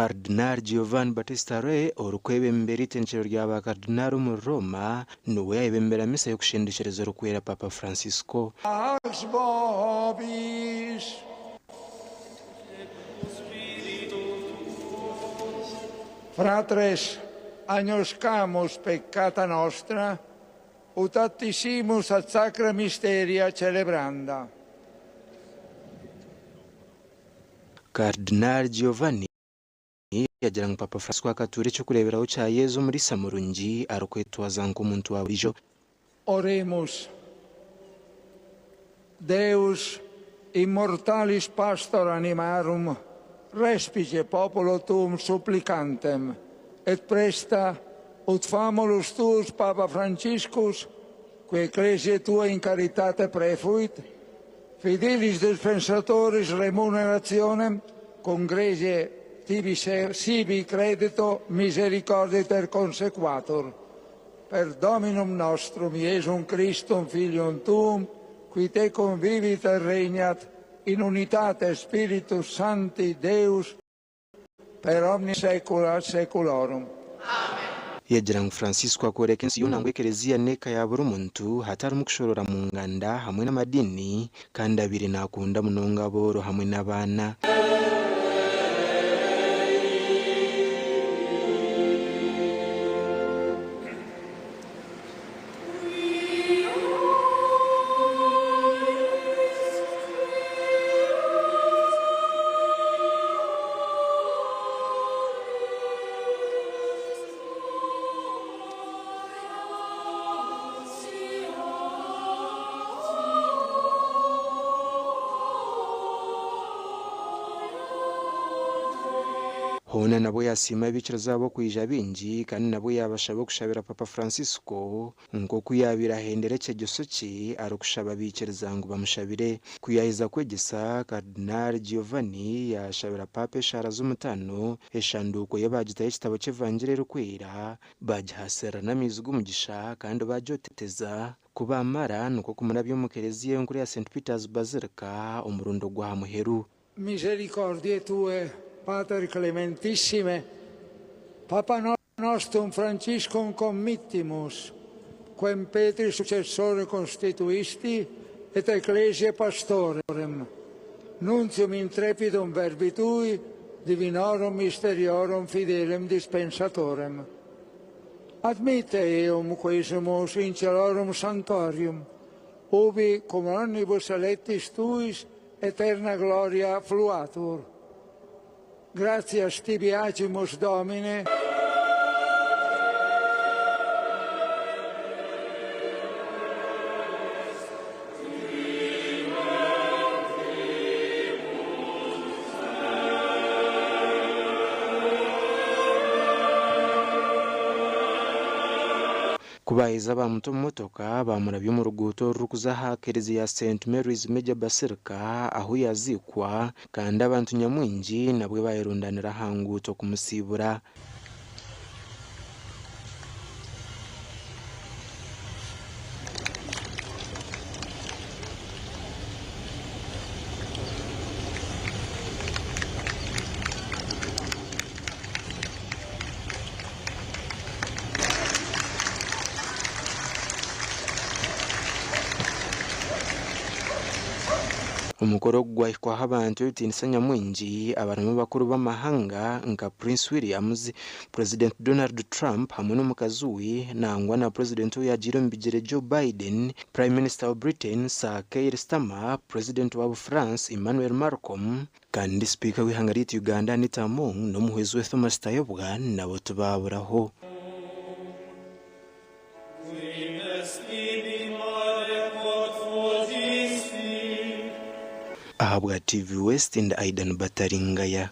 Cardinal Giovanni Battista Re orukwebembera itenshero ry'aba Cardinal mu Roma nuwe yayebembera misa yo kushendeshereza rukwera Papa Francisco. Fratres, agnoscamus peccata nostra, ut attissimus ad sacra mysteria celebranda. Cardinal Giovanni yagira ngo Papa Francisco akature cyo kureberaho cya Yezu muri Samurungi arukwetwaza ngo umuntu wa burijo. Oremus. Deus immortalis pastor animarum respice popolo tuum supplicantem et presta ut famulus tuus Papa Franciscus qui ecclesiae tua in caritate prefuit fidelis dispensatoris remunerationem congregie sibi credito misericorditer consequatur per Dominum nostrum Iesum Christum Filium tuum qui te convivit et regnat in unitate Spiritus Sancti Deus per omni saecula saeculorum. Amen. Yagira ngo Francisco akoreka insi y'untango ekereziya neka ya buri muntu hatari mu kushorora mu nganda hamwe n'amadini kandi abiri nakunda munonga boro hamwe n'abana. Hona nabo yasima ibiciro zabo kwijja bingi kandi nabo yabashaba kushabira Papa Francisco ngo kuyabira hendereke gisoki arukushaba bikiriza ngo bamushabire kuyahiza kwegesa. Cardinal Giovanni yashabira Papa eshara z'umutano eshanduko yabagita y'ikitabo cy'Evangeli rukwera bajyahasera n'amizugo umugisha kandi bajoteteza kubamara nuko kumara byo mu kereziya yo kuri ya St Peter's Basilica umurundo gwa muheru. Misericordiae tue Pater clementissime, Papa nostrum Franciscum committimus, quem Petri successore constituisti et ecclesiae pastorem, nuntium intrepidum verbi tui, divinorum mysteriorum fidelem dispensatorem. Admitte eum quesumus in celorum sanctorium, ubi cum omnibus electis tuis eterna gloria fluatur. Gratias tibi agimus Domine. Kubahiza bamuto motoka bamurabye mu ruguto rukuzaha kereziya ya St Mary's Major Basilica aho yazikwa kandi abantu nyamwingi nabwe bayirundanira hanguto kumusibura. Umukoro gwahikwaho abantu bitinisa nyamwingi abantu bakuru b'amahanga nka Prince Williams, President Donald Trump hamwe n'umukazi we nangwa na President w'Yagiro Mbigere Joe Biden, Prime Minister of Britain Sir Keir Starmer, President wa France Emmanuel Macron kandi Speaker w'ihanga Uganda Anita Among n'umuhezi we Thomas Tayobwa nabo tubaburaho. Ahabwa TV West and Aidan Bataringaya.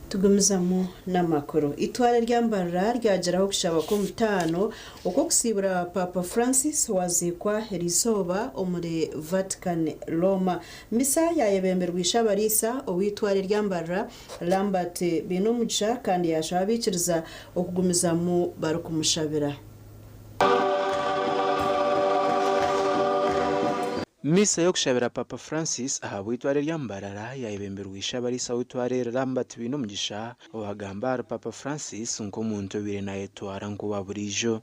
Tugumizamo n'amakuru. Itwara rya Mbarara ryageraho kushaba ko mutano uko kusibura Papa Francis wazikwa herizoba omure Vatican Roma. Misa yayebemberwa ishabarisa owitwara rya Mbarara Lambert Binumuca kandi yashabikiriza okugumizamo barukumushobera. Misa yo kushabira Papa Francis ahabwa itware rya Mbarara yayibemberwa ishabarisa witware rambati binomgisha obagamba Papa Francis nko muntu bire na etwara ngo baburijo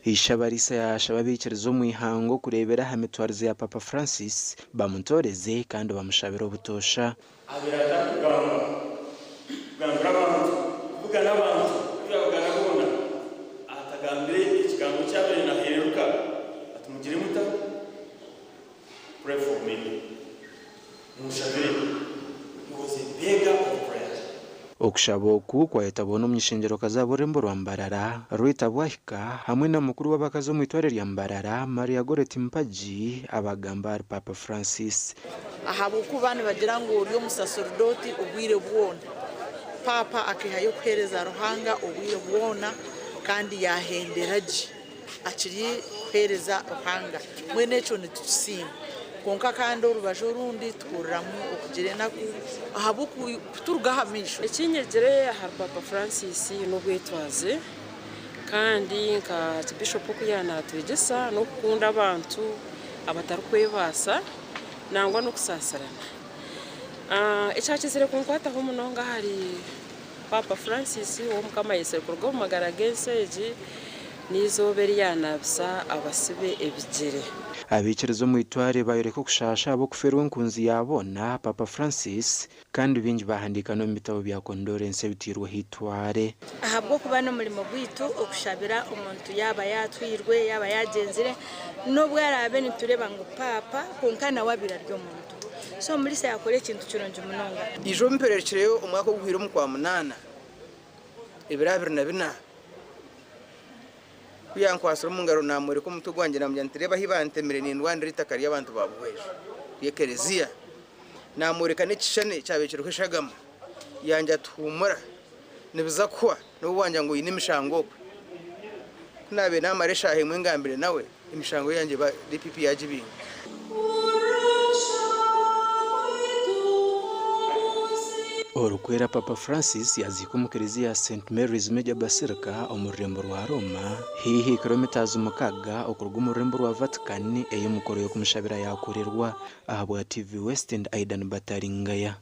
ishabarisa yashaba bikirizo mu ihango kurebera hamitwarize ya Papa Francis bamutoreze kandi bamushabira ubutosha abirata gambra abantu kuvuga n'abantu byabagana bona atagambire ikigango cyabere na heruka atumugire muta pray for me mushabire muze bega prayer okushaboku kwa etabona omnyishingiro kazaborembo rwa Mbarara rwitabwahika hamwe na mukuru w'abakazo mu itware rya Mbarara Maria Goreti Mpaji abagamba Papa Francis ahabuku bane bagira ngo uriyo musaserdoti ubwire bwona Papa akihayo kwereza ruhanga ubwire bwona kandi yahenderaji akiri kwereza ruhanga mwene cyo nitusimba konka kandi urubajo rundi twuriramu okugirena ku ahabuku turugahamisho ikinyegere aha Papa Francis n'ubwitwaze kandi nka bishop kuyana twegesa no kukunda abantu abatarukwebasa nangwa no kusasarana icyakizire kunkwata ho munonga hari Papa Francis wo mukama yese kurgo magara genseji nizoberi yanabisa abasibe ebigere abikirizo mu itware bayereka kushasha abo kuferwa nkunzi yabona Papa Francis kandi bingi bahandika no mitabo bya condolence bitirwa hitware ahabwo kuba no mulimo bwitu okushabira umuntu yaba yatwirwe yaba yagenzire nobwo yarabe nitureba ngo Papa konkana wabira ryo muntu so muri se yakore ikintu kironje munonga ijo mpererekereyo umwaka w'uguhira mu kwa munana ibirabira na bina kuyankwasura mu ngaro namure ko mutu gwanjye namyantereba hibantemere ni ndwandira itakari y'abantu babuheje yekereziya namureka n'ikishane cyabekero kwishagama yanje atumura nibiza kwa no wanja ngo yine mishango nabe namaresha hemwe ngambire nawe imishango yanje ba DPP yajibinga orukwera Papa Francis yazikumukirizi ya St Mary's Major Basilica omurembo rwa Roma hihi kilometers mukaga okurwa umurembo rwa Vatican eyo mukoro yo kumushabira yakorerwa ahabwa TV West and Aidan Bataringaya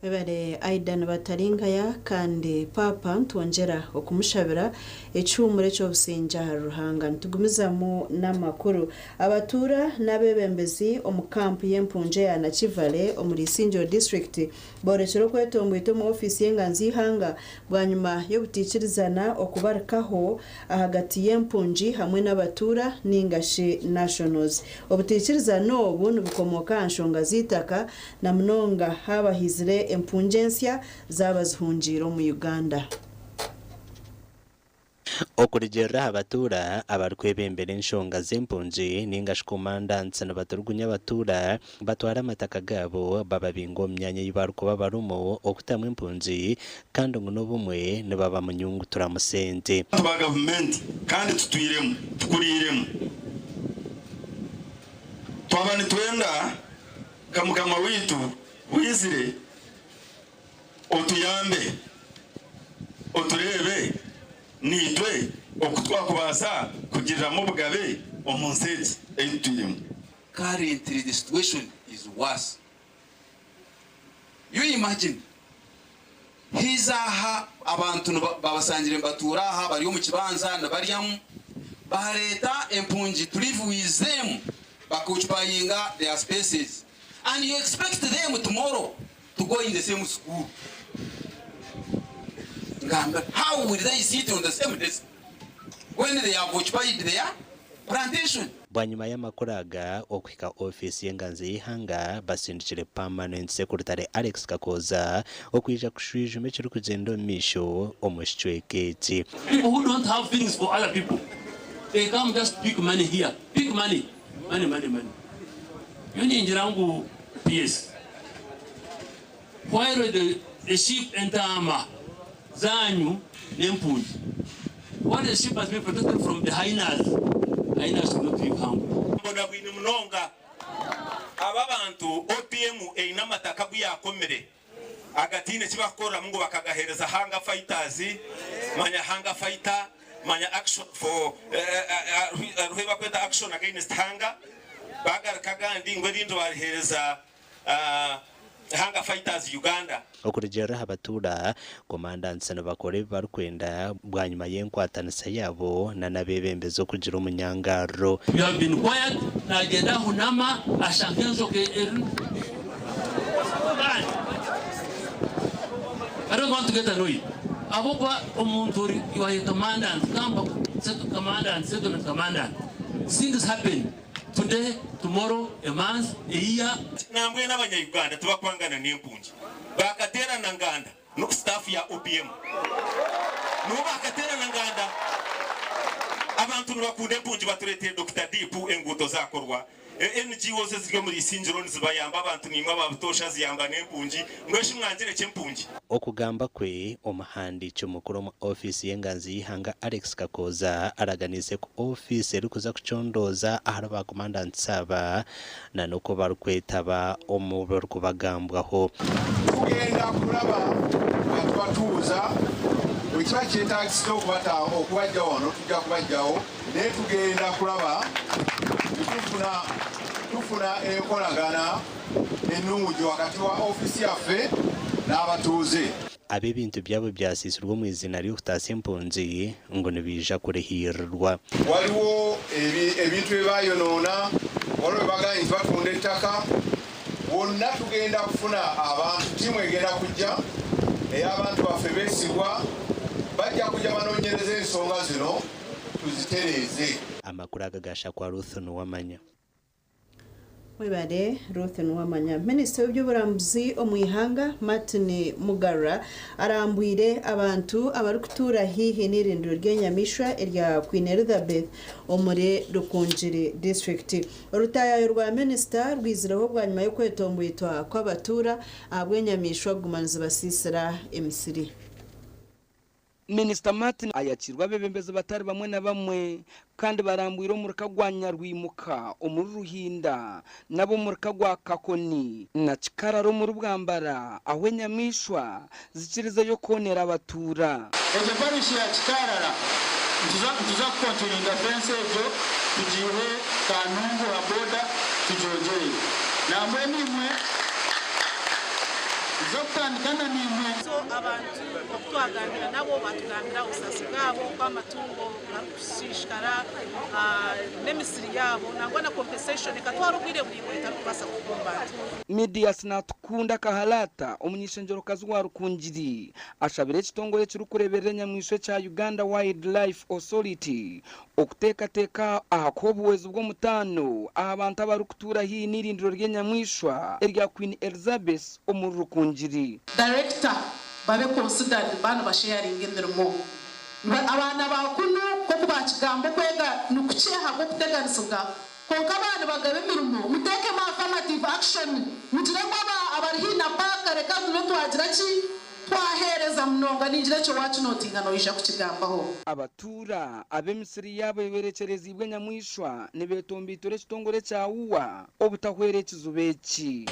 Bebare Aidan Bataringaya kandi Papa ntwongera okumushabira ecumure cyo businja ruhanga ntugumizamo namakuru abatura nabebembezi omukampu y'empunje ya Nakivale omuri Isingiro district borekero kwetomwito mu office y'enganzi hanga bwanyuma yo butikirizana okubarikaho ahagati y'empunji hamwe n'abatura ningashe nationals obutikirizano obu nubukomoka anshonga zitaka na mnonga habahizire empunjensia zabazihunjiro mu Uganda okurigera abatura abarkwebembere nshonga z'empunji ningash commandants n'abaturgunya abatura batwara amataka gabo bababingo myanya yibaruko barumo okutamwe empunji kandi ngo nobumwe nibaba mu nyungu turamusente ba government kandi tutwiremo tukuriremo twabani twenda kamukama witu wizire otuyambe oturebe nitwe okutwakubasa kugirira mu bugabe omunseti eyituyemo. Currently the situation is worse. You imagine hizaha abantu babasangire mbatura aha bari mu kibanza nabaryamu bareta empunji to live with them bakuchpayinga their spaces and you expect them tomorrow to go in the same school. How will they sit on the same desk when they have occupied their plantation? bwanyuma y'amakuraga okwika ofisi y'enganzi y'ihanga basindikire permanent secretary Alex Kakoza okwija kushwija mekiri kugenda misho omushweketi. People who don't have things for other people, they come just pick money here, pick money. Yoni PS. While the sheep enter Ama, Zanyu, Nempunji. While the sheep has been protected from the hyenas should not be harmed. Ababantu OPM einamataka byakomere agatine kibakora mungu bakagahereza hanga fighters manya hanga fighter manya action for ruheba kweta action against hanga bagar kagandi ngwerindo bahereza hanga fighters Uganda okurejera abatura komandantse n'abakore barukwenda bwanyuma y'enkwatanisa yabo na nabebembezo kugira umunyangaro. We have been quiet na agenda hunama ashankenzo ke I don't want to get annoyed. Abokwa omuntu you are a commandant, come set on commandant. Things happen today, tomorrow, a month, a year. Nambwe n'abanya Uganda tubakwangana n'empunji. Bakatera nanganda no staff ya OPM. No bakatera nanganda. Abantu bakunde empunji baturete Dr. Dipu enguto zakorwa. NGOs ziryo muri Isingiro nizibayamba abantu nimwe babutosha ziyamba n'empunji mweshi mwanjire cy'empunji. Okugamba kwe omahandi cy'umukuru mu office y'enganzi y'ihanga Alex Kakoza araganize ku office erikuza kucondoza aharaba commandant saba na nuko barukwetaba omubero kubagambwaho kugenda kulaba batuza wikiba kyetaagisa okubajjawo ono tujja kubajjawo naye tugenda kulaba tufuna enkolagana ennungi wakati wa ofisi yaffe n'abatuuze. Ab'ebintu byabo byasisirwa mu izina ly'okutaasa empunzi ngo nibija kurihirwa. Waliwo ebintu ebibayonoona waliwo bagambye nti batunda ettaka wonna tugenda kufuna abantu tiimu egenda kujja ey'abantu baffe beesigwa bajja kujja banoonyereza ensonga zino tuzitereeze. Amakuru agagasha kwa Ruth Nuwamanya. Webade Ruth Nuwamanya. Minisitiri w'eby'oburambuzi omwihanga Martin Mbarara arambwire abantu abarukutura hihi n'irindiro ry'enyamishwa erya Queen Elizabeth omuri Rukungiri district. Orutayayo rwa minisita rwizireho bwanyuma yo kwetombwitwa kw'abatura abw'enyamishwa gumaniza basisira emisiri. Minister Martin ayakirwa bebembeze batari bamwe na bamwe kandi barambwira umurika gwa Nyarwimuka omuri Ruhinda nabo umurika gwa Kakoni na Kikararo muri Bwambara aho enyamishwa zikiriza yo konera abatura. Ejo parish ya Kikarara tuza kontininga fence ejo tujiwe kanungu wa boda tujojeye namwe nimwe zokutandikana nimwe so abantu okutwaganira nabo batugambira usasi bwabo kw'amatungo nakushishikara n'emisiri yabo nangwa na compensation katwarubwire buri mwita kubasa kukombata. Media sinatukunda kahalata omunyishengerokazi wa Rukungiri ashabire ekitongole kirukureberera enyamishwa kya Uganda Wildlife Authority okuteekateka ahakobuwezi bw'omutano abantu abarukutura hii n'irindiro ry'enyamishwa erya Queen Elizabeth omuri Rukungiri. Director babe considered bana basharing emirimo abana bakunu ko kubakigambo kwega nukuceha ko kuteganisibwa konka abana bagabe emirimo muteke affirmative action mutire kwaba abarihina paka reka tuno twagira ki twahereza mnonga ninjire cyo wacu notinga no isha kukigambaho. Abatura abemisiri yabo berekerezibwe nyamwishwa nebetombitore kitongore cya uwa obutahwere kizubeki.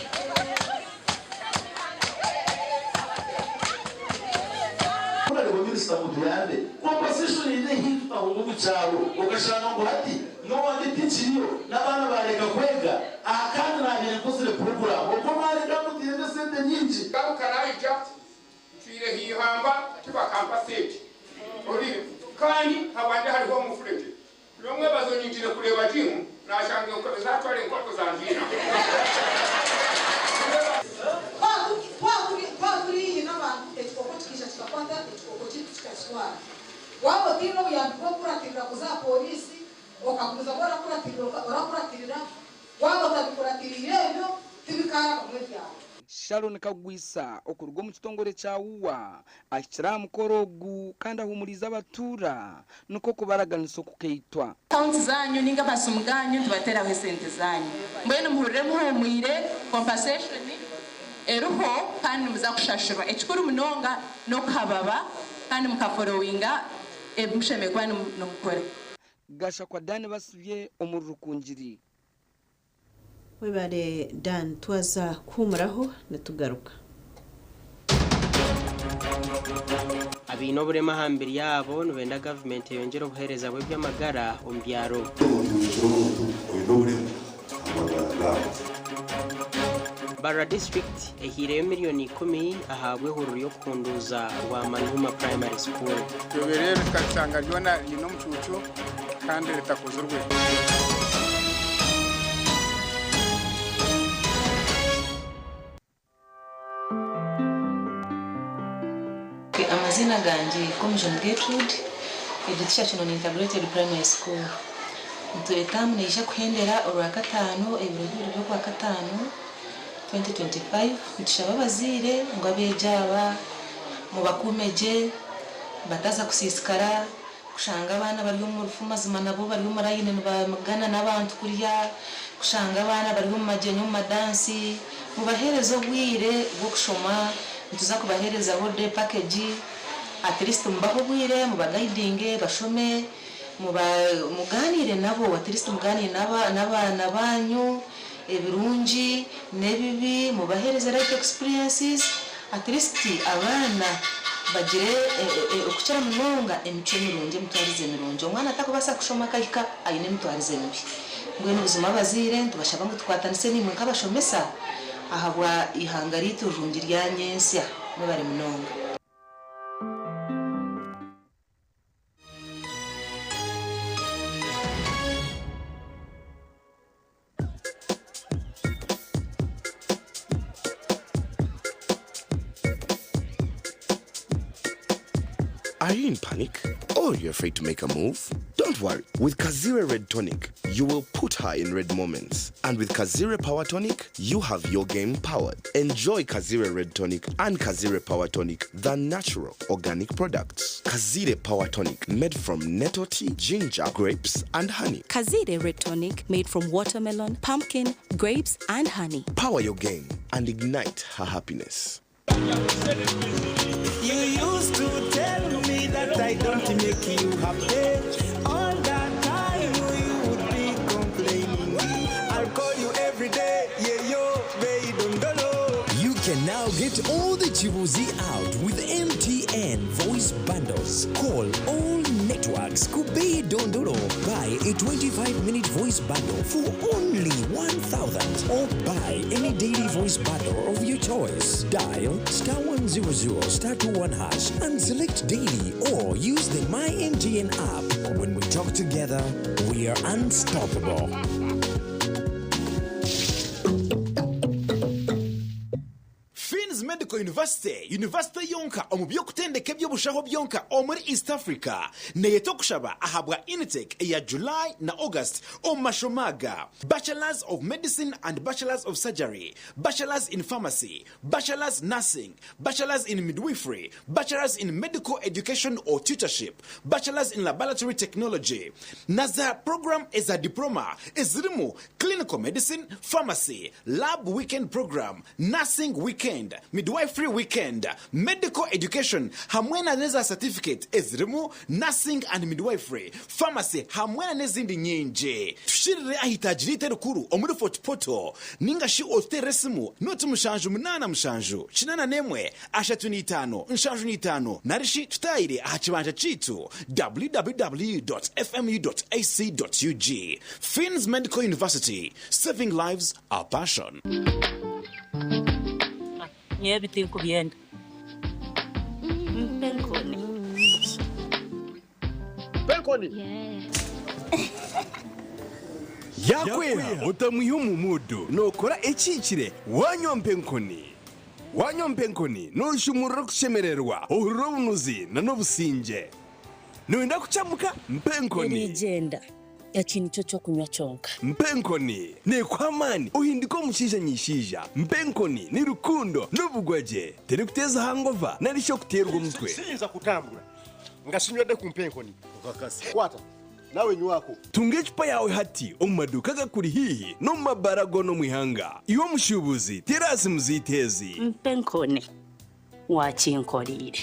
Samudiyane compensation ine hifa mu cyaro ugashaka ngo hati no wandi tikiriyo nabana bareka kwega akandi nabire kozire program uko mari kamutinde sente nyinji karukarayija twire hihamba kiba compensate uri kandi habande hariho mu furete nomwe bazonyinjire kureba timu nashangiye ko bizatwara inkoto zanjira wabo tino ya prokuratika kuza polisi okakuza orakuratirira waba utabikuratirira ebyo tibikara kamwe byawe. Sharon Kagwisa okurwa mu kitongore cya Uwa akira mukorogu kandi ahumuriza abatura nuko kubaraganiso kukeitwa account zanyu ninga basumuganyu tubatera wesente zanyu mbene muhurire muhumwire compensation eruho kandi muza kushashirwa ekikuru munonga no kuhababa kandi mukaforowinga ebushemekwa no mukore gasha kwa Dani basubye omurukungiri. Webare Dan twaza kumuraho natugaruka. Abino burema hambiri yabo nubenda government yongera obuhereza bwe byamagara ombyaro. Mbarara district ehire miliyoni 10 ahabwe hururu yo kunduza rwa Manuma primary school. Rero tukatanga ryona yino mucucu kandi ritakuzurwe. Amazina ganje Commission Gertrude editisha kino integrated primary school. Ntwetamu neisha kuhendera orwa katano ebirori byo kwa katano 2025 ntushaba bazire ngo abejaba mu bakumeje bataza kusisikara kushanga abana bari mu rufuma zima nabo bari mu rayine bagana nabantu kuriya kushanga abana bari mu majenyo mu madansi mu baherezo bwire bwo kushoma ntuza kubahereza holiday package at least mbaho bwire mu bagaidinge bashome muganire nabo at least muganire n'abana banyu ebirungi nebibi mu bahereza life experiences at least abana bagire okuchara munonga emico mirungi mutwarize mirungi omwana atakubasa kushoma kahika ayine mutwarize mibi ngwino ubuzima bazire ntubashaba ngo twatanise nimwe nk'abashomesa ahabwa ihangari turungi rya nyensya n'abari munonga. Are you in panic? Or you're afraid to make a move? Don't worry. With Kazire Red Tonic, you will put her in red moments. And with Kazire Power Tonic, you have your game powered. Enjoy Kazire Red Tonic and Kazire Power Tonic, the natural organic products. Kazire Power Tonic, made from nettle tea, ginger, grapes, and honey. Kazire Red Tonic, made from watermelon, pumpkin, grapes, and honey. Power your game and ignite her happiness. You used to tell me that I don't make you happy. All that time you would be complaining. I'll call you every day, yeah, yo, baby, don't go. You can now get all the Chibuzi out with MTN voice bundles. Call all networks. Kubi Dondoro. Buy a 25-minute voice bundle for only 1,000 or buy any daily voice bundle of your choice. Dial *100 *21# and select daily or use the My MTN app. When we talk together, we are unstoppable. Medical University yonka omubyo kutendeka by'obushaho byonka omuri East Africa neyeto kushaba ahabwa intake ya July na August omashomaga Bachelors of Medicine and Bachelors of Surgery, Bachelors in Pharmacy, Bachelors Nursing, Bachelors in Midwifery, Bachelors in Medical Education or Tutorship, Bachelors in Laboratory Technology. Naza program is a diploma ezirimu Clinical Medicine, Pharmacy, Lab Weekend Program, Nursing Weekend, Midwifery Weekend, Medical Education, hamwena neza certificate ezirimu Nursing and Midwifery, Pharmacy hamwena nezindi nyinji. Tushirire ahitajirite rukuru omuri fotopoto ningashi oteresimu noti mushanju munana mushanju chinana nemwe ashatu n'itano nshanju n'itano narishi tutayire ahakibanja citu www.fmu.ac.ug. Fins Medical University, saving lives, our passion. Everything could be end. Penkoni. Yakwera utamuhimu mudu nokora ekikire wanyompe nkoni. Wanyompe nkoni noshumura kushemererwa urubunuzi na nobusinge. Noenda kuchamuka mpenkoni. Legenda. ekintu cyo kunywa cyonka. Mpenkoni ne kwamani uhindiko mushija nyishija. Mpenkoni ni rukundo n'ubugwaje tere kuteza hangova narisho kuterwa umutwe. Sinza kutambura ngasinywede ku mpenkoni ukakasi kwata nawe nywako tunge icupa yawe hati omumaduka gakuri hihi no mabarago no mwihanga iwo mushubuzi terasi muzitezi. Mpenkoni wakinkorire.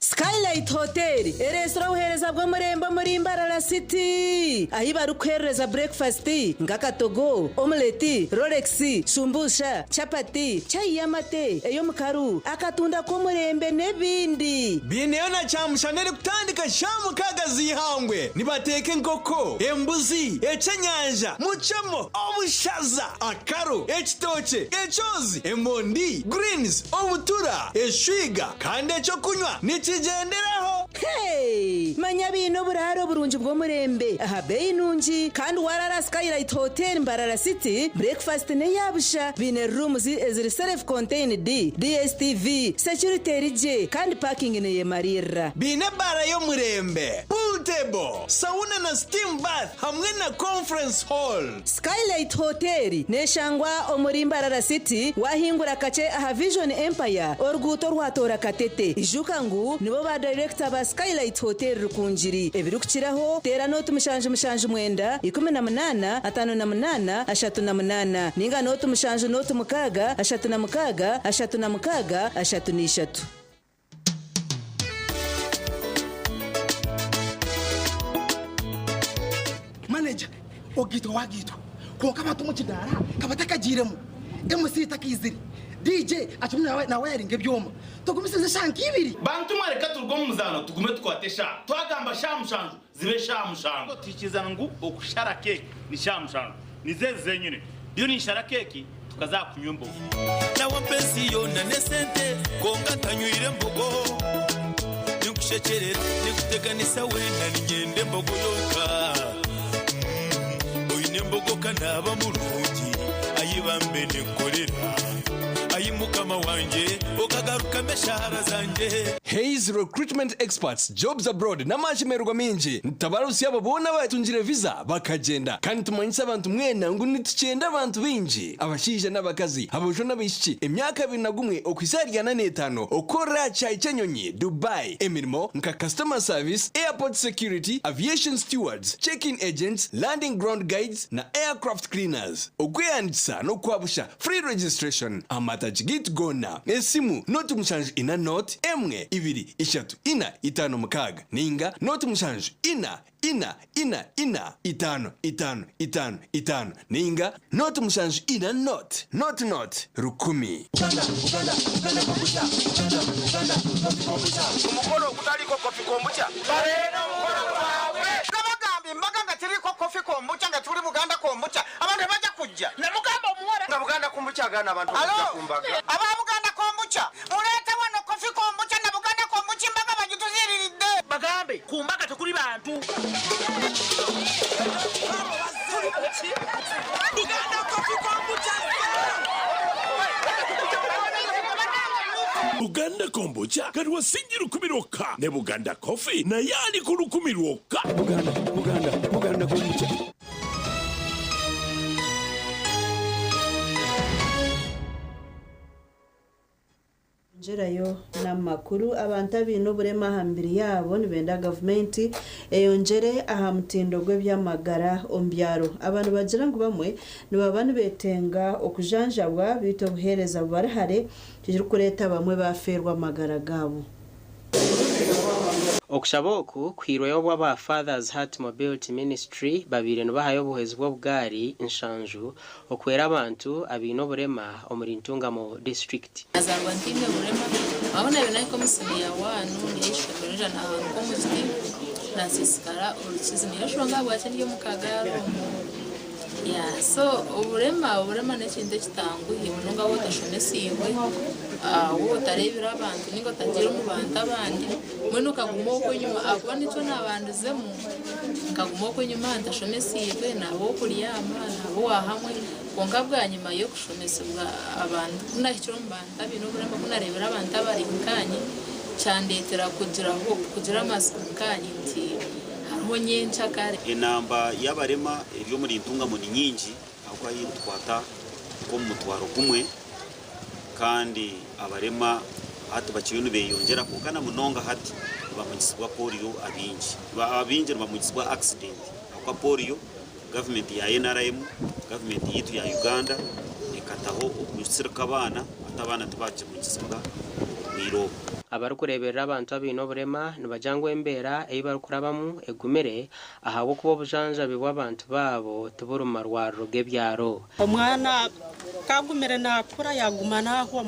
Skylight Hotel eresora uhereza bwo murembo muri Mbarara City ahi barukwereza breakfast ngakatogo omelette Rolex shumbusha chapati chai yamate eyo mukaru akatunda ko murembe nebindi bineyo na chamushanere kutandika shamu kagazi hangwe nibateke nkoko embuzi echenyanja muchamo obushaza akaru ekitoche echozi emondi greens obutura eshwiga kande cyo kunywa nikigenderaho. Hey manya bino buraro burunji bwo murembe aha beyi nunji kandi warara Skylight Hotel Mbarara City breakfast ne yabusha bine rooms eziri self contained DSTV security rije kandi parking ne yemarira bine bara yo murembe pool table sauna na steam bath hamwe na conference hall. Skylight Hotel neshangwa omuri Mbarara City wahingura kace aha Vision Empire orguto rwatora katete ijukangu nibo ba director ba Skylight Hotel rukunjiri ebirukiraho tera note mushanje mwenda 18 58 38 ninga note mushanje note mukaga 36 36 36. Manager ogito wagito konka batu mukidara kabatakagiremo MC takiziri DJ achumwe na wiring ebyoma tugumisize shanki ibiri bantu mwareka turwo muzano tugume twatesha twagamba shamushanju zibe shamushanju tukizana ngo okushara cake ni shamushanju nizeze nyine iyo ni shara cake tukazakunywa mbogo na wapenzi yona nesente konga tanyuire mbogo nikushekerera nikuteganisa wenda ningende mbogo yoka oyine mbogo kanaba mulungi ayibambe nekorera ayimukama wanje okagaruka meshahara zanje. Hayes Recruitment Experts Jobs Abroad n'amajimerwa minji ntabarusi ababona batunjire visa bakagenda kandi tumanyisa abantu mwena ngo nitucenda abantu binji abashije n'abakazi abojo n'abishiki emyaka 21 okwisarya na 5 okora chai chenyonyi Dubai emirimo nka customer service airport security aviation stewards check-in agents landing ground guides na aircraft cleaners okweyandisa no kwabusha free registration amatagit gona esimu note mushanju ina note emwe ibiri ishatu ina itano mukaga ninga note mushanju ina itano ninga note mushanju ina note rukumi. umukoro utaliko kofi kombucha bareno umukoro wawe kabagambi mbaganga tiriko kofi kombucha ngaturi Buganda kombucha abantu bajya kujja na mugamba umwora na Buganda kombucha gana abantu bajya kumbaga aba Buganda kombucha murete wano kofi kombucha na Buganda kombucha mbaga bagituziride bagambe kumbaga tukuri bantu Buganda kofi kombucha Buganda kombucha kari wasingira kumiroka ne Buganda coffee na yali kurukumiroka Buganda kombucha. Njerayo namakuru abantu abino burema hambiri yabo nibenda government eyongere aha mutindo gwe byamagara ombyaro abantu bagira ngo bamwe nibabana betenga okujanjabwa bito buhereza barahare kiri kureta bamwe baferwa amagara gabo. Okushaboku kwirweyo bwa Fathers Heart Mobility Ministry babire no bahayo buhezi bwo bwari inshanju okwera abantu abino burema omuri Ntungamo district azarwa ntimwe burema abona bina komisini ya wanu nishobora na komiti na siskara urukizi nishonga bwatiriye mukagaro ya so uburema n'ikindi kitanguye mununga wotashonesiwe wo tarebira abantu ningo tagira mu bantu abandi mwene ukagumo ko nyuma akwa nico nabandizemo kagumo ko nyuma ndashonesiwe nabo kuriyama nabo wahamwe konga bwa nyuma yo kushonesebwa abantu kunakiro mbanda bino burema kunarebera abantu abari kanye cyandetera kugira amasukanye nti munyencha kare inamba y'abarema iriyo muri ntungamo ni nyingi ahubwo yitwata ko mutwaro kumwe kandi abarema hati bakiyunu beyongera kukana munonga hati bamugisibwa polio abinji bamugisibwa accident akwa polio government ya NRM government yitu ya Uganda ikataho ukusirika abana atabana tubaje mugisibwa mwiro abarukureberera abantu abino burema nibajangwa embera eyibarukurabamu egumere ahabo kubo bujanja bibwa abantu babo tuburuma rwaro gebyaro omwana kagumere nakura yagumana aho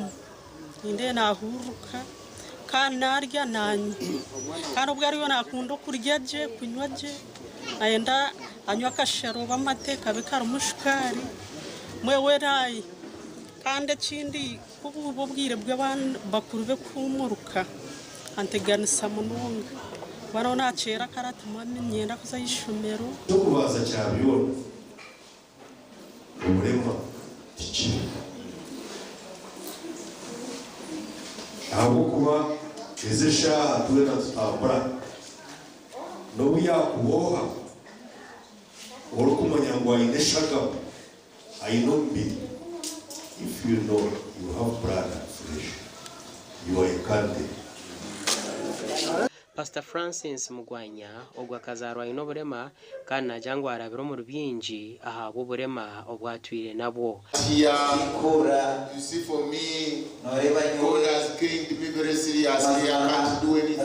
inde nahuruka kandi narya nanyi kandi ubwo ariyo nakunda kuryaje kunywaje ayenda anywa kashero bamateka bikara umushukari mwewe rayi kandi kindi ubu bwire bw'abantu bakuru be kumuruka anteganisa munonga bano nacera karatuma myenda kuza yishumero tukubaza cyabyo urema iki abo kuba ezesha tuweta tutambura no yakuboha urukumanya ngo ayineshaka ayinombi. If you know you have blood and flesh, you are a candidate. Pastor Francis Mugwanya ogwa kazarwa ino burema kandi najangwa arabiro mu rubinji ahabo burema obwatwire nabwo. You see for me, God has gained me very seriously. I can't do anything.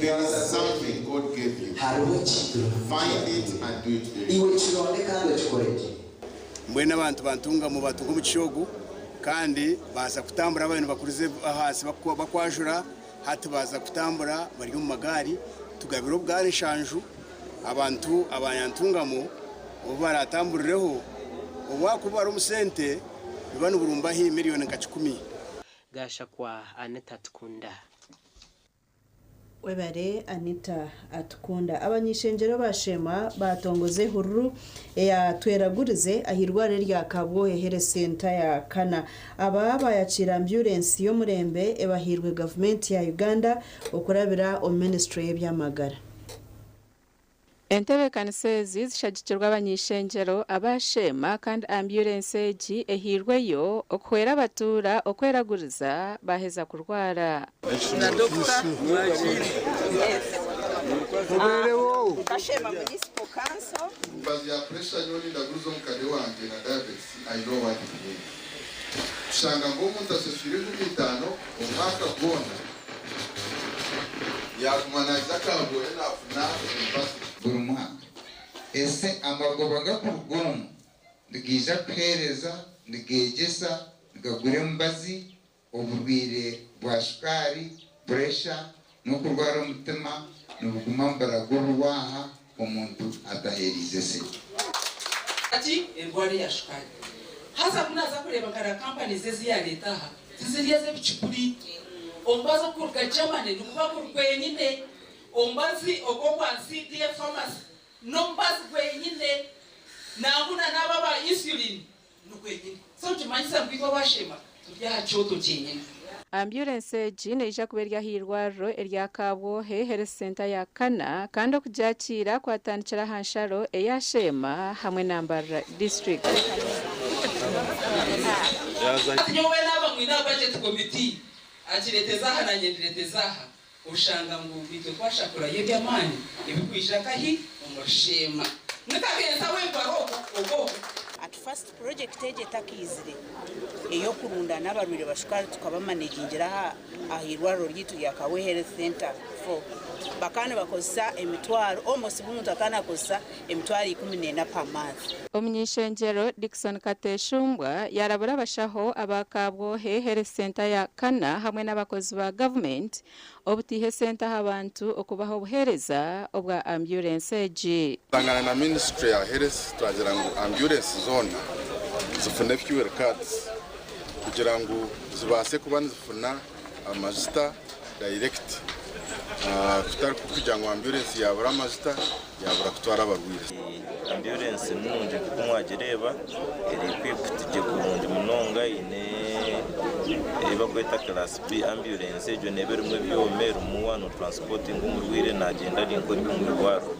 There is something God gave you. Find it and do it very well. Mwene abantu bantunga mu batunga mu kishogu kandi baza kutambura abantu bakurize hasi bakwajura hati baza kutambura bari mu magari tugabiro bwari shanju abantu abanyantungamo ubaratambureho obwakubara umusente bibanu burumba hi miliyoni nka 10 gasha kwa Aneta Tukunda webare Anita atukunda abanyishengero bashema batongoze hururu ya tweragurize ahirware rya Kabwohe Health Center ya Kana aba bayacira ambulance yo murembe ebahirwe government ya Uganda okurabira o ministry y'byamagara. Entebe kanisezi zishagikirwa abanyishengero abashema kandi ambulance egi ehirweyo okwera abatura okweraguriza baheza kurwara na doctor Kashema municipal council Bazi ya pressure nyoni ndaguzo mkade wanjye na diabetes I know what it is. Shanga ngo umuntu asesire kubitano umwaka bona yakumanaza Kabwohe nafuna buri mwaka ese amagobaga kurugom ndigiza kwereza ndigegesa ngagure mbazi oburwire bwa shukari pressure no kurwara umutima n'ubuguma mbaragurwaha umuntu adaherize se ati indwara ya shukari hasa kunaza kureba ngara companies ziya leta ha ziziriye bichikuri ombaza kurga Germany nukuba kurwenyine ombazi ogomba CDF pharmacy nombazi kwenyine nanguna nababa insulin nukwenyine so tumanyisa mbiko bashema turya choto cyenyine. Ambulance jine ija kuberya hirwaro erya Kabwohe Health Center ya Kana kandi okujakira kwatanikira hansharo eyashema hamwe na Mbarara district. Nyowe naba mwina budget committee achireteza hana nyendereteza ushanga ngo bitwe kwashakura yebyamani ibikwishaka hi umushema nikagenza webaro ogo at first project eje takizire eyo kurunda n'abarwire bashukari tukabamanagingira ahirwaro ryitu ya Kabwohe Health Center for bakane bakosa emitwaro almost bumuntu akana kosa emitwaro 14 per month. Omunyishengero Dickson Kateshumbwa yarabura bashaho abakabwohe Health Center ya Kana hamwe n'abakozi ba government obutihe center habantu okubaho buhereza obwa ambulance egi tangana na ministry ya health twagira ngo ambulance zone zifune fuel cards kugira ngo zibase kuba zifuna amajista direct tutari kugira ngo ambulance yabura amazita yabura kutwara abarwire. Ambulance nunje kumwagereba eri kwiputije kurungi munonga ine bakweta class B ambulance ejo neberumwe byomera umuwano transporting umurwire nagenda rinkori kumurwaro.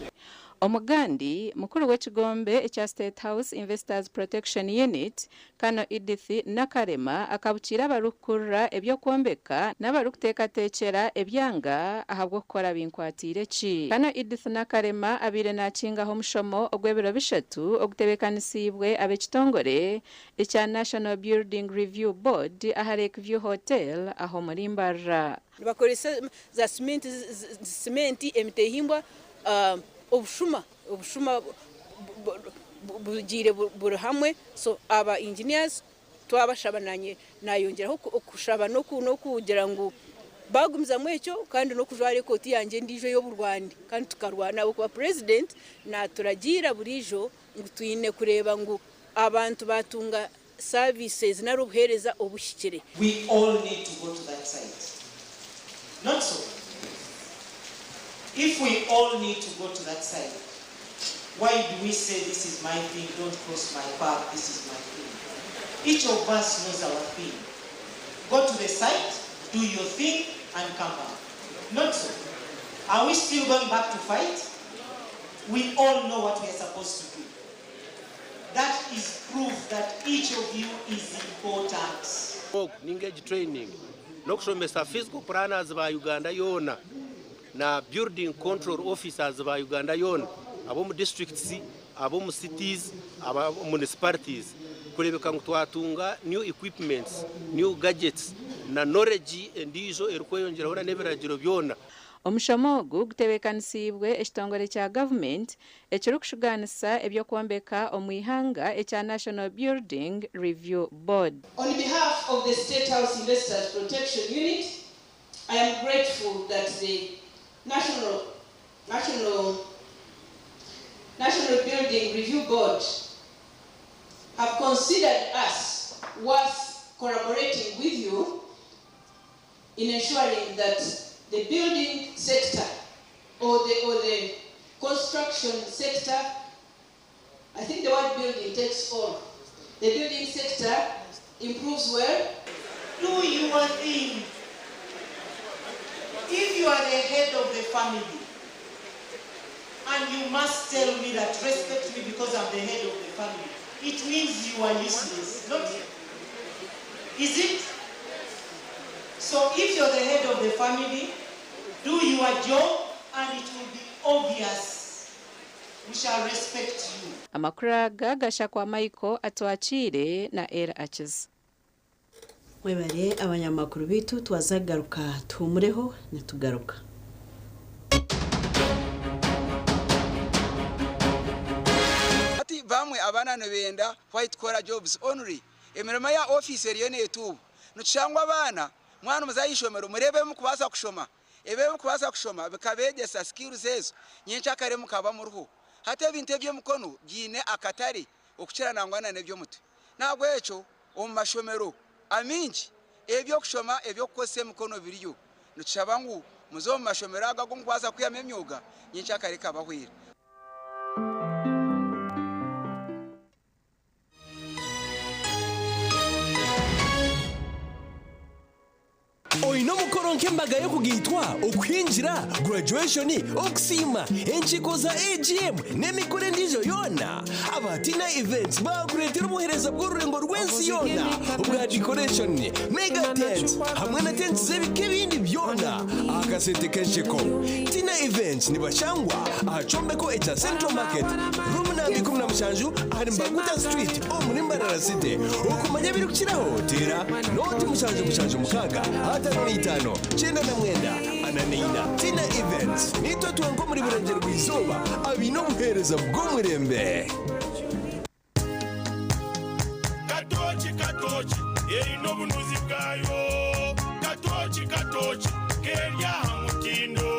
Omugandi mukuru w'ekigombe ekya State House Investors Protection Unit Kano Edith Nakarema akabukira abarukurra ebyokwombeka n'abarukuteekateekera ebyanga ahabwo kukora binkwatire ki. Kano Edith Nakarema abire nakingaho omushomo ogw'ebiro bishatu ogutebekanisibwe ab'ekitongore ekya National Building Review Board aha Lakeview Hotel aho muri Mbarara. Bakoresa za cement emitehimbwa obushuma bugire buri hamwe, so aba engineers twabashabananye nayongeraho okushaba no kugira ngo bagumiza mwecyo kandi no kujwara ikoti yanjye ndijo yo burwandi kandi tukarwana abo president na turagira burijo ngo tuyine kureba ngo abantu batunga services na rubuhereza obushyikire. We all need to go to that site. Not so. If we all need to go to that site, why do we say this is my thing, don't cross my path, this is my thing? Each of us knows our thing. Go to the site, do your thing, and come back. Not so. Are we still going back to fight? We all know what we are supposed to do. That is proof that each of you is important. Engage training. Nokushomesa physical planners ba Uganda yona. Na building control officers ba Uganda yona abo mu districts abo mu cities abo municipalities kurebeka ngo twatunga new equipments new gadgets na knowledge endizo erikweyongeraho na neberagiro byona. Omushomogu gutebekanisibwe ekitongore kya government ekiri kushuganisa ebyokwombeka omwihanga ekya National Building Review Board. On behalf of the State House Investors Protection Unit, I am grateful that the National Building Review Board have considered us worth collaborating with you in ensuring that the building sector or the construction sector, I think the word building takes all. The building sector improves well. Do your thing. If you are the head of the family, and you must tell me that respect me because I'm the head of the family, it means you are useless, not? Is it? So if you're the head of the family, do your job and it will be obvious. We shall respect you. Amakuraga gashakwa Michael atwachire na era achiz. Mwebare abanyamakuru bitu twazagaruka tumureho nitugaruka. Ati bamwe abana nobenda white collar jobs only. Emirimo ya office eriyo netu. Nucangwa abana mwana muzayishomero murebe mukubasa kushoma. Ebe mukubasa kushoma bikabegesa skills ezo. Nyencha kare mukaba muruho. Hata binte byo mukono gine akatari okukira nangwana nebyo mutu. Nagwe echo omashomero aminji ebyo kushoma ebyo kose mukono biriyo nucabangu muzo mashomero agago ngwaza kuyama emyuga nyencha kare kabahwira. Oino mukoronke mbaga yo kugitwa okwinjira graduation okusima enchiko za AGM nemikore ndijo yona abatina events bakuretera ubuhereza bw'ururengo rwensi yona ubwa decoration mega tent hamwe na tent zebike bindi byona akasente kenshiko tina events nibashangwa achombeko echa Central Market room na 17 ari Mbaguta Street muri Mbarara City ukumanya biri kukiraho tera noti mushanju mukaga atano itano chenda na mwenda ananeina tina events nito tuango muri burengero bwizoba abino buhereza bw'umurembe katochi yerino bunuzi bwayo katochi kerya hamutindo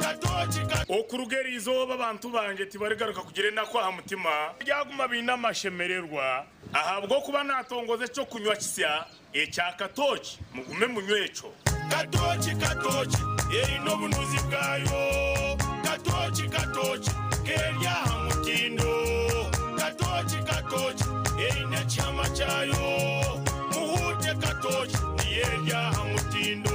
katochi okurugeri izoba abantu banje tibaregaruka kugire nakwa hamutima byaguma binamashemererwa ahabwo kuba natongoze cyo kunywa kisya echa katochi mugume munywecho katochi erino bunuzi bwayo katochi kerya hamutindo katochi erine chama chayo muhute katochi yerya hamutindo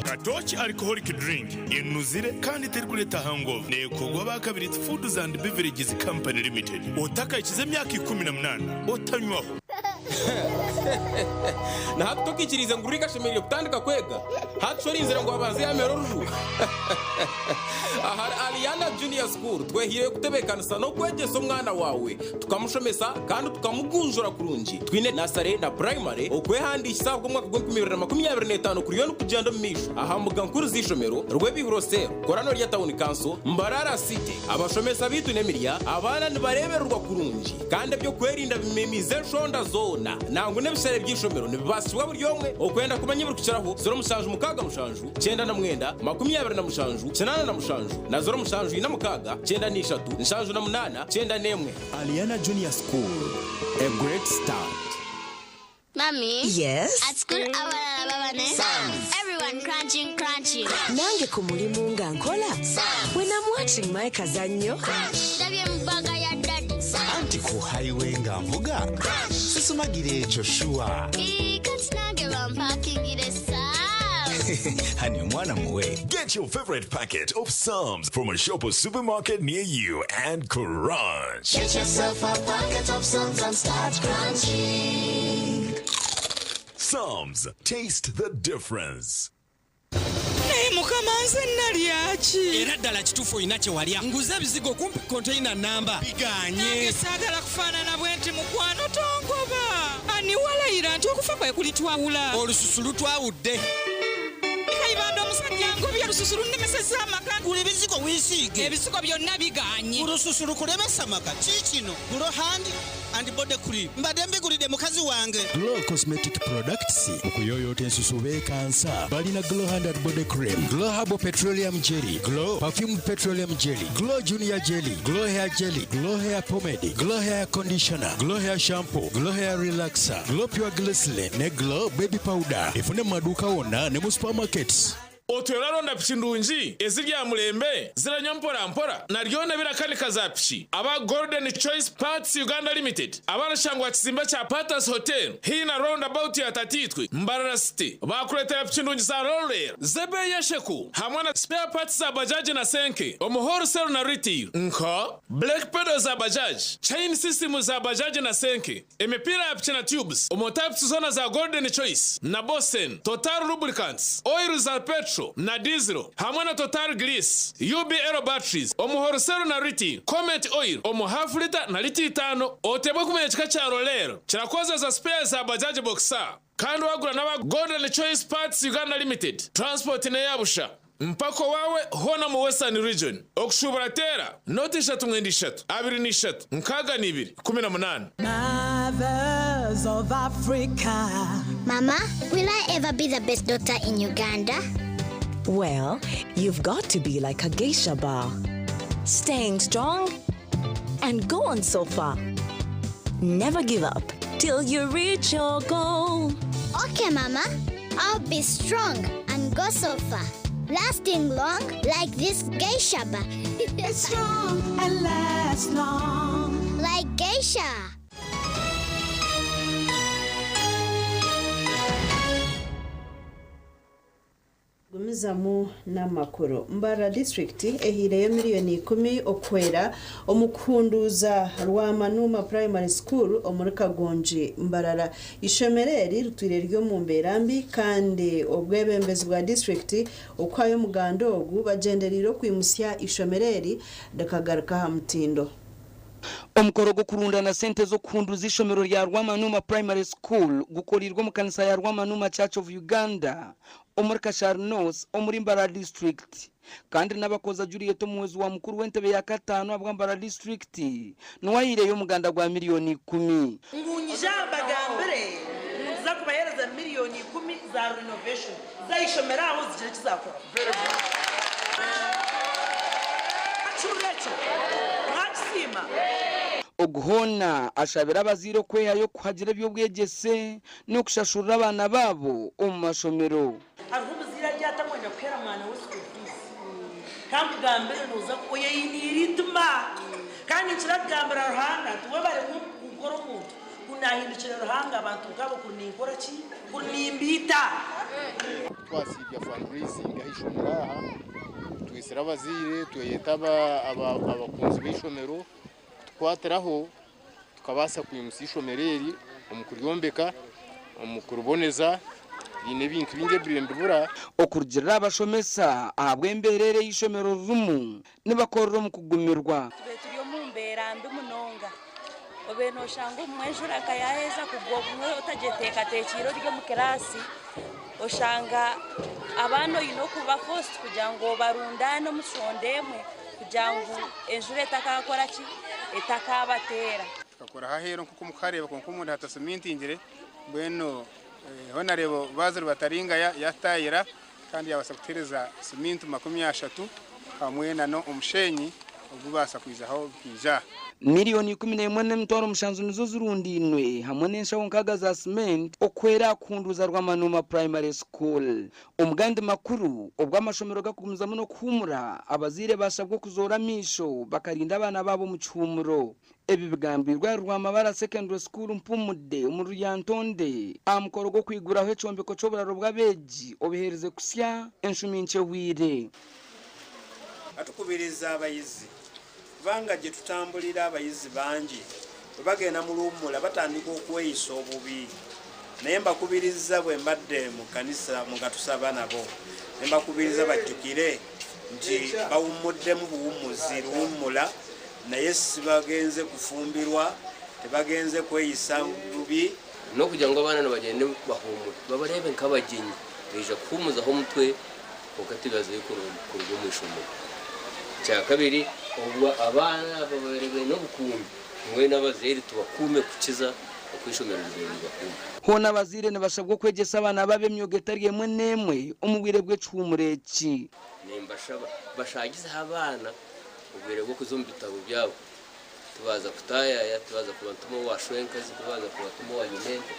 Katochi alcoholic drink inuzire kandi terkuleta hangover nekogwa bakabiri Foods and Beverages Company Limited otaka ikize myaka 18 otanywaho na hatokikiriza ngurika shemerire kutandika kwega hatshori inzira ngo abazi yamero ruju ahari Aliana Junior School twehire kutebekanisa no kwegeso umwana wawe tukamushomesa kandi tukamugunjura kurungi twine nasare na primary okwehandisha bwo mwaka 2025 kuri yo kugenda misho ahambuga nkuru zishomero rwebihurose korano rya town council Mbarara city abashomesa bitu nemiria abana nibareberwa kurungi kandi byo kwerinda bimemize shonda zona nangu nebisere byishomero nibasibwa buryomwe okwenda kumanya buri kucaraho 0 mukaga mushanju 9 na mwenda 20 na mushanju 9 na mushanju na 0 mushanju ina mukaga 9 ni 3 mushanju na 8 9 nemwe. Aliana Junior School, a great start. Mommy? Yes? At school, everyone crunching. Nange kumulimu nga nkola? When I'm watching my kazanyo. Mbaga ya daddy. Anti ku highway nga mvuga. Sisumagire echo shua. Kati nange bampakingire saa. Honey, mwana muwe. Get your favorite packet of Psalms from a shop or supermarket near you and crunch. Get yourself a packet of Psalms and start crunching. Psalms, taste the difference. Mukamanze nalyachi era ddala kitufu inache walya nguza bizigo kumpi container namba biganye sagala kufaanana bwenti mukwano tongoba ani walayira nti okufa kwe kulitwawula olususulu twawudde kaibanda omusajja ngobya lususulu nemeseza amaka guli bizigo wisiige ebizigo byonna biganye olususulu kulemesa amaka kikino gulo hand and body cream mbadde mbigulidde mukazi wange Glow Cosmetic Products okuyoyota ensusu beekansa balina Glow Hand and Body Cream, Glow Herbal Petroleum Jelly, Glow Perfumed Petroleum Jelly, Glow Junior Jelly, Glow Hair Jelly, Glow Hair Pomade, Glow Hair Conditioner, Glow Hair Shampoo, Glow Hair Relaxer, Glow Pure Glycerin ne Glow Baby Powder efune maduka wonna ne mu supermarkets. Otweraronda piki ndungi ezirya mulembe ziranya mpora naryone birakanika za piki aba Golden Choice Parts Uganda Limited abarashangwa kizimba cha Patas Hotel hina roundabout ya Tatitwe Mbarara City bakuletera piki ndungi za roller zebe yesheku hamwe na spare parts za bajaji na senke omuhoro sell na retail nka black pedals za bajaji chain system za bajaji na senke emipira ya piki na tubes omotypes zona za Golden Choice na Bosen Total Lubricants oil za petrol na diesel hamwe na Total Grease UB Aero batteries omuhorosero na riti Comet oil omu half liter na liti 5 otebwa kumenya kika cha roller kirakoza za spares za bajaji boxer kandi wagura n'aba Golden Choice Parts Uganda Limited transport ne yabusha mpako wawe hona mu Western region okushubura tera noti 3 23 nkaga ni 2 Mothers of Africa. Mama, will I ever be the best daughter in Uganda? Well, you've got to be like a geisha bar, staying strong and go on so far. Never give up till you reach your goal. Okay, Mama. I'll be strong and go so far, lasting long like this geisha bar. Strong and last long like geisha. Gumizamu n'amakuru Mbarara district ehire miliyoni 10 okwera omukunduza Rwamanuma primary school omurika gonje Mbarara ishomereri rutwire ryo mu mberambi kandi obwebembezi bwa district okwayo mugandogu bagenderiro kwimusya ishomereri dakagaruka hamutindo omukoro gukurunda na sente zo kuhunduza ishomero rya Rwamanuma primary school gukorirwa mu kanisa ya Rwamanuma Church of Uganda omurika Charnos omuri Mbarara district kandi n'abakoza Juliet muwezi wa mukuru w'entebe ya 5 abwa Mbarara district nwayire yo muganda gwa miliyoni 10 ngunyijamba gambere za kubahereza miliyoni 10 za renovation za ishomera aho zije kizakora achurecho mwakisima oguhona ashabira abaziro kweyayo kuhagira by'obwegese no kushashurira abana babo omu mashomero arumuzira kuhera mwana we school fees kandi gambere nuza ko yinirituma kandi kiragambira ruhanga tuwe bari gukora umuntu kunahindukira ruhanga abantu ngabo kunikora ki kunimbita twasibya fundraising ahishomera twesera abazire tuyetaba abakunzi b'ishomero twateraho tukabasa kwimusa ishomereri omukuryombeka omukuruboneza ine bintu binge birembura okurugirira abashomesa ahabwa emberere y'ishomero rumu nibakorera mu kugumirwa turiyo mu mbera mbi munonga obeno shangu mwejura kayaheza kubwobumwe utageteka tekiro ryo mu kirasi oshanga abano yino kuba forced kugira ngo barundane mushondemwe kugira ngo enjure takakora ki etakabatera tukakora hahero nkuko mukareba ko umuntu hatasemintingire bweno honarebo bazuru bataringa yatayira kandi yabasa gutereza simintu 30 hamwe nano umushenyi ububasa kwizaho bwija miliyoni 11 n'emitwaro mushanzu nizo zirundinwe hamwe n'enshaho nkaga za cement okwera kunduza rw'Amanuma Primary School umugandi makuru obw'amashomero gakugumiza muno kuhumura abazire bashabwo kuzora misho bakarinda abana babo mu cyumuro ebi bigambirwa rw'Amabara Secondary School mpumude umuruyantonde amukoro go kwiguraho ecombeko coburaro bw'abeji obihereze kusya enshuminche wire atukubiriza abayizi kubanga gye tutambulira abayizi bangi bagenda mu lummula batandika okweyisa obubi naye mbakubiriza bwe mbadde mu kanisa mugatusaba nabo ne mbakubiriza bajjukire nti bawummuddemu buwummuzi luwummula naye si bagenze kufumbirwa tebagenze kweyisa bubi n'okugira ngo abaana bagende bahumura babarebe nk'abagenyi beija kuhumuzaho omutwe wakati baziye kuruga mu ishomero cya kabiri abana babarebe n'obukumbi mwe n'abazeri tubakume kukiza okwishomero bakume hona abazire nibashabwa kwegesa abana babe emyogo etari emwe n'emwe omubwire bw'ecyumureki nimbashaba bashagize abana ubwire bwo kuzo mu bitabo byabo tubaza kutayaya tubaza kubantuma washwenkazi tubaza kubantuma wanyimento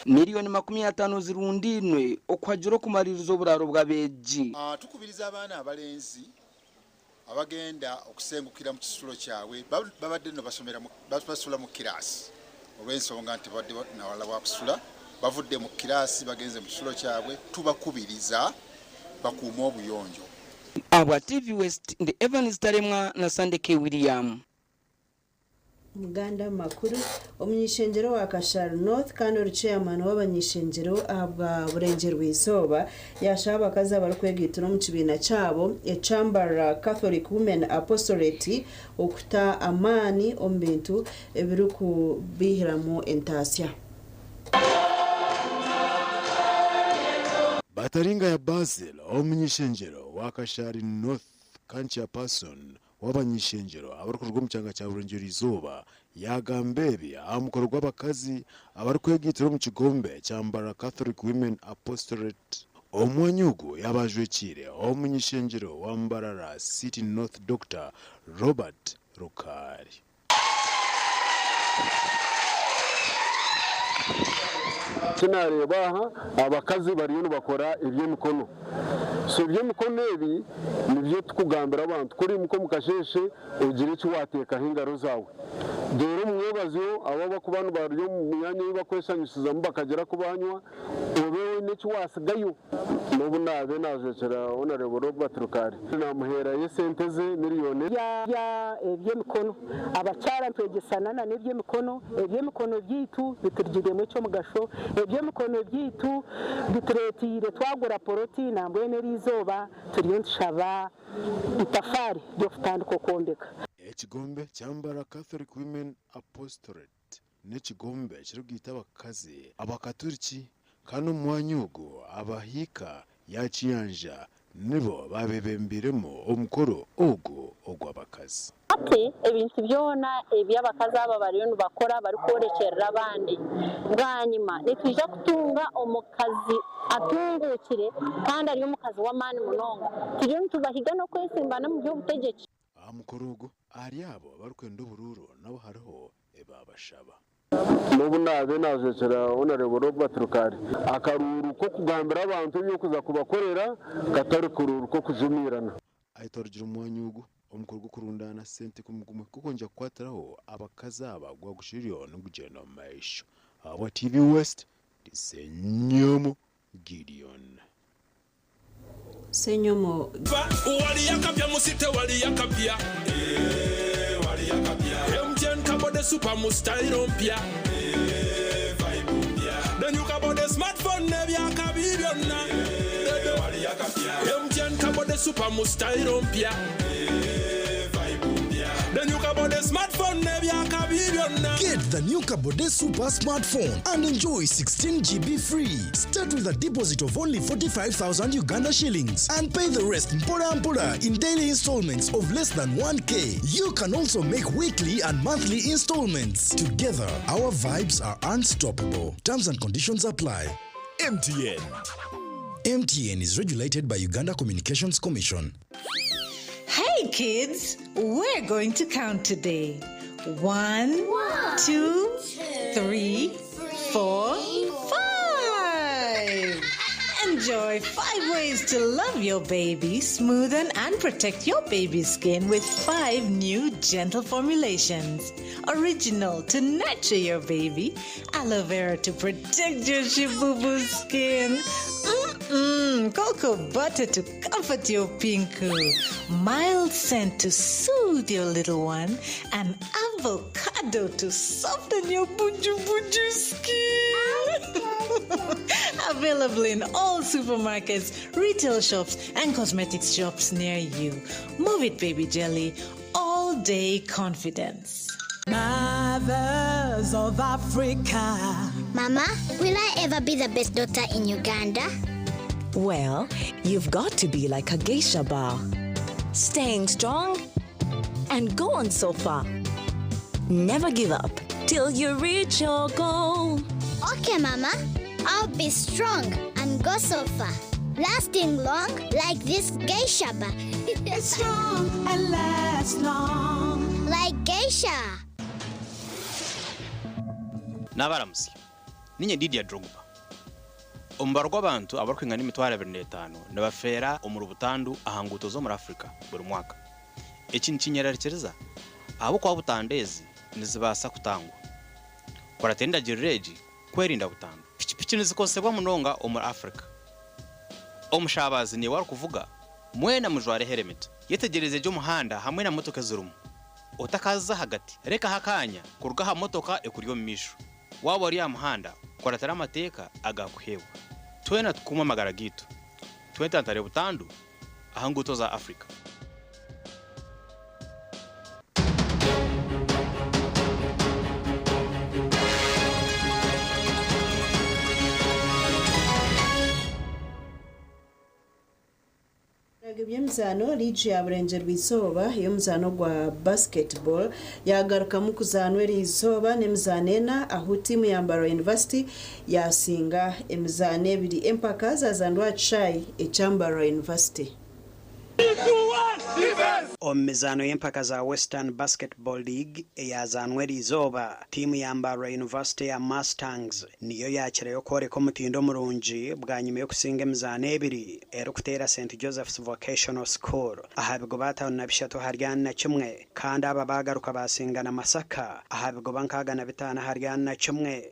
miliyoni 50 zirundinwe okwajiro kumaririza oburaro bw'abeji tukubiriza abana abalenzi abagenda okusengukira mu kisulo cyawe babadde no basula mu kirasi olw'ensonga nti badde nawala wakusula bavudde mu kirasi bagenze mu kisulo cyabwe tubakubiriza bakuuma obuyonjo abwa TV West ndi Evans Taremwa na Sunday K William muganda makuru umunyishengero wa Kashar North kandi chairman w'abanyishengero ahabwa burengero w'izoba yashaba kaza barukwegitira mu kibina cyabo Mbarara Catholic Women Apostolate okuta amani ombintu ebiruku bihiramo entasya Bataringa ya Basil umunyishengero wa Kashar North kancha person w'abanyishenjero abarukurwa mu cyanga cya burengero izuba yagambebi amukoro gw'abakazi abarukwegitira mu kigombe cya Mbarara Catholic Women Apostolate omwanyugo yabajwe kire omunyishenjero wa Mbarara City North Dr. Robert Rukari tunareba abakazi bariyo bakora iby'emikono so iby'emikono ebi nibyo tukugambira abantu kuri muko mukasheshe ugire icyo wateka hingaro zawe dore umwebazo abo bakubana bariyo mu myanya y'abakwesanyisiza bakagera kubanywa obewe n'icyo wasigayo n'ubu nabe nazekera onarebo Robert Rukari namuhera yesente ze miliyoni ya iby'emikono abacyara twegesana na n'iby'emikono iby'emikono byitu biturigiremo cyo mugasho iby'emikono byitu bituretire twagura poroti nambwe nerizoba turiyo nshaba itafari ryo kutandika kombeka ekigombe cya Mbarara Catholic Women Apostolate n'ekigombe kirugita abakazi abakaturiki kandi umwanyugo abahika yakiyanja nibo babebembiremo omukoro ogw'abakazi ate ebintu byona eby'abakazi aba bariyo bakora bari kwerekerera abandi bwanyuma nitwija kutunga omukazi atungukire kandi ariyo mukazi w'amani munonga turiyo tubahiga no kwesimbana mu by'ubutegetsi amukorogo ari abo barukwenda ubururo nabo hariho ebabashaba n'ubu nabe nazekera honorable Robert Rukari akaruru ko kugambira abantu yo kuza kubakorera katari kururu ko kujumirana ayitorgira umwanyugo umukorwa kurundana sente kumugumwe kuko nja kwataraho abakazaba gwa gushiriyo no gugena maisho aba TV West disenyomo Gideon Senyomo wali yakapya musite wali yakapya wali yakapya MTN kabode super mustyle mpya vibe mpya then you kabode smartphone ne byakabibyonna wali yakapya MTN kabode super mustyle mpya vibe mpya then you kabode smartphone ne byakabibyonna. Get the new Kabode Super Smartphone and enjoy 16 GB free. Start with a deposit of only 45,000 Uganda shillings and pay the rest in daily installments of less than 1K. You can also make weekly and monthly installments. Together, our vibes are unstoppable. Terms and conditions apply. MTN. MTN is regulated by Uganda Communications Commission. Hey kids, we're going to count today. 1, 2, 3, 4, 5. Enjoy 5 ways to love your baby, smoothen and protect your baby's skin with 5 new gentle formulations. Original to nurture your baby, aloe vera to protect your shibubu skin. Cocoa butter to comfort your pinku, mild scent to soothe your little one, and avocado to soften your buju skin. Available in all supermarkets, retail shops, and cosmetics shops near you. Move it, baby jelly. All day confidence. Mothers of Africa. Mama, will I ever be the best daughter in Uganda? Well, you've got to be like a geisha bar. Staying strong and go on so far. Never give up till you reach your goal. Okay, Mama. I'll be strong and go so far. Lasting long like this geisha bar. Strong and last long. Like geisha. Nabaramusi. Ninye Didier Drogba. Umubaro rw'abantu abarkwinga n'imitwaro 25 nabafera umurubutandu ahanguto zo muri Afrika buri mwaka. Ikintu kinyerekereza abo kwa butandezi nizibasa kutangwa. Kwaratenda jireji kwerinda butandu. Pichi nizikosebwa munonga omuri Afrika. Omushabazi ni wari kuvuga mwena mujware helmet yetegereze jo muhanda hamwe na motoka zirumu. Utakaza hagati reka hakanya kuruga ha motoka ekuriyo misho. Waba ari ya muhanda kwaratara amateka agakuhewa. Twena tukuma magara gitu. Twetantare butandu ahanguto za Afrika. Mzano ligi ya burenje rw'izoba iyo mzano gwa basketball yagaruka mu kuzanwe rizoba nemzanena aho timu ya Mbarara University yasinga emzane ebiri empaka zazandwa chai eChambara University. Omizano y'empaka za Western Basketball League eyazanwe rizoba timu ya Mbarara University ya Mustangs niyo yakireyo koreka omutindo murungi bwa nyuma yo kusinga emizano ebiri ero kutera St Joseph's Vocational School ahabigo bataho na bishatu haryana na kimwe kandi aba bagaruka basingana Masaka ahabigo bankaga na bitana haryana na kimwe.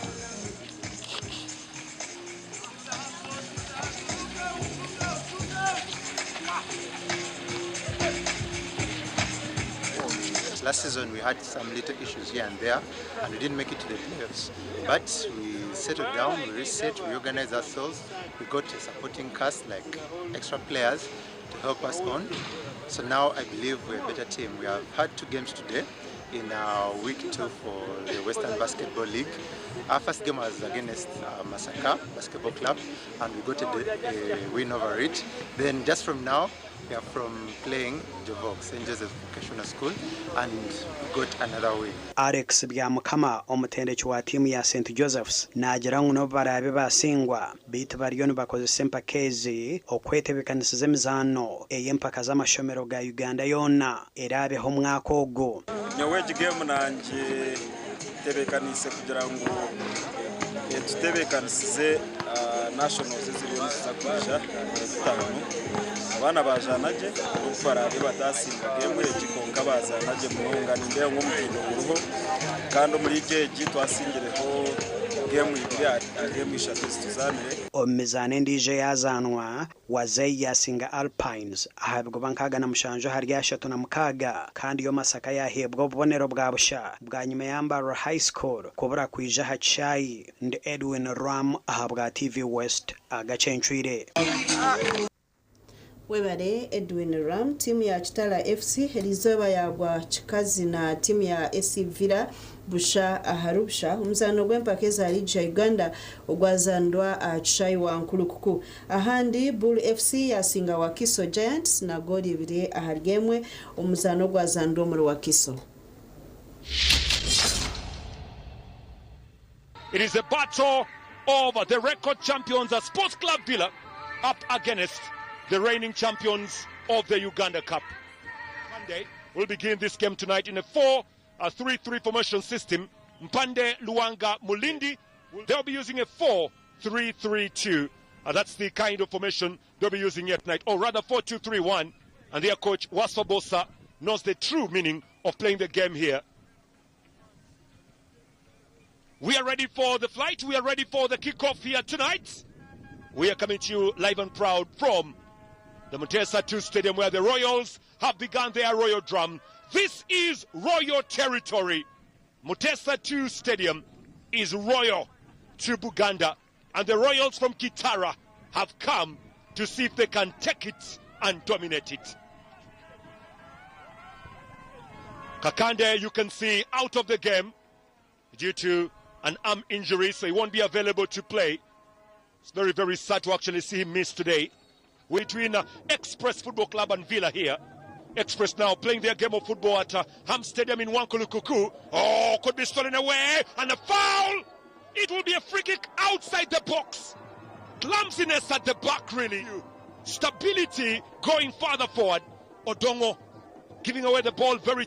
Last season we had some little issues here and there and we didn't make it to the playoffs. But we settled down, we reset, we organized ourselves. We got a supporting cast like extra players to help us on. So now I believe we're a better team. We have had 2 games today in our week 2 for the Western Basketball League. Our first game was against Masaka Basketball Club and we got a win over it. Then just from now, we are from playing Jovox, St. Joseph's Vocational School, and we got another win. Alex Byamukama omutendeki wa timu ya St. Joseph's nagira ngo barabe basingwa bitu bariyo bakoze sempakezi okwetebekanisiza emizano eyempaka z'amashomero ga Uganda yona erabeho mwaka ogwo. Nyewe game nanje twitebekanise kugira ngo tutebekanisize nationals ziriyo zisakuja zitanu abana bajanaje barabe batasimba game ekikonka bazanaje munonga ninde nko mutindo uruho kandi muri geji twasingireho game game ishatu tuzanire omizane ndije yazanwa wazei yasinga Alpines ahabwo bankaga na mushanjo hari yashatu na mukaga kandi yo masaka yahebwa ubonero bwa busha bwa nyuma ya Mbarara High School kubura kwija hachayi ndi Edwin Ram ahabwa TV West Agacencwire. Webare Edwin Ram, timu ya Kitala FC Elizoba yagwa chikazi na timu ya SC Villa busha aharubsha umzano gw'empakeza alija Uganda ogwazandwa achai wa nkulukuku ahandi Bull FC yasinga Wakiso Giants na goli 2 ahargemwe umzano gwazandwa muri Wakiso. It is a battle over the record champions of Sports Club Villa up against the reigning champions of the Uganda Cup. Monday will begin this game tonight in a 4-3-3 formation system. Mpande, Luanga, Mulindi, they'll be using a 4-3-3-2. That's the kind of formation they'll be using here tonight, or rather 4-2-3-1. And their coach, Wasfabosa, knows the true meaning of playing the game here. We are ready for the flight. We are ready for the kickoff here tonight. We are coming to you live and proud from the Mutesa 2 Stadium, where the Royals have begun their Royal Drum. This is Royal territory. Mutesa 2 Stadium is royal to Buganda, and the Royals from Kitara have come to see if they can take it and dominate it. Kakande, you can see, out of the game due to an arm injury, so he won't be available to play. It's very, very sad to actually see him miss today. We're between Express Football Club and Villa here. Express now playing their game of football at Ham Stadium in Wankulukuku. Oh, could be stolen away, and a foul! It will be a free kick outside the box. Clumsiness at the back, really. Stability going farther forward. Odongo giving away the ball very